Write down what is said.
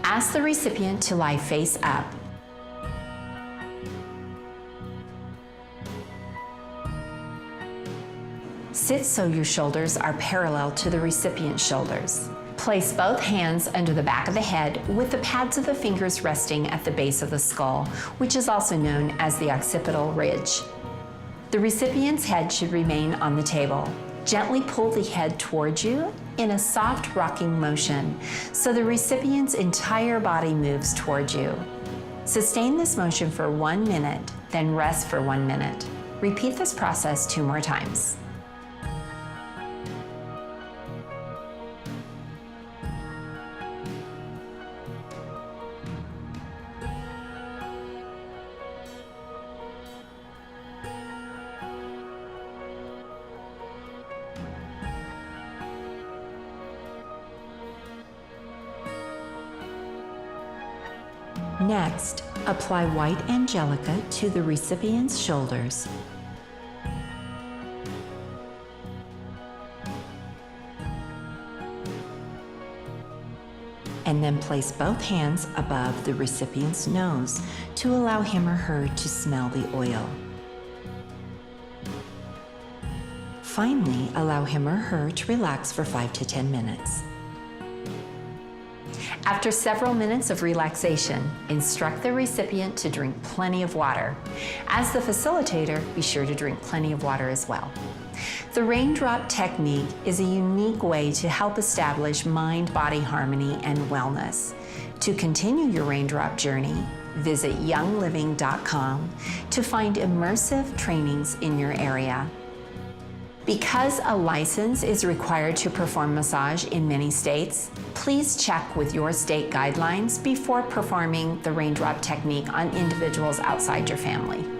Ask the recipient to lie face up. Sit so your shoulders are parallel to the recipient's shoulders. Place both hands under the back of the head with the pads of the fingers resting at the base of the skull, which is also known as the occipital ridge. The recipient's head should remain on the table. Gently pull the head towards you in a soft rocking motion so the recipient's entire body moves towards you. Sustain this motion for 1 minute, then rest for 1 minute. Repeat this process 2 more times. Next, apply white angelica to the recipient's shoulders. And then place both hands above the recipient's nose to allow him or her to smell the oil. Finally, allow him or her to relax for 5 to 10 minutes. After several minutes of relaxation, instruct the recipient to drink plenty of water. As the facilitator, be sure to drink plenty of water as well. The raindrop technique is a unique way to help establish mind-body harmony and wellness. To continue your raindrop journey, visit youngliving.com to find immersive trainings in your area. Because a license is required to perform massage in many states, please check with your state guidelines before performing the raindrop technique on individuals outside your family.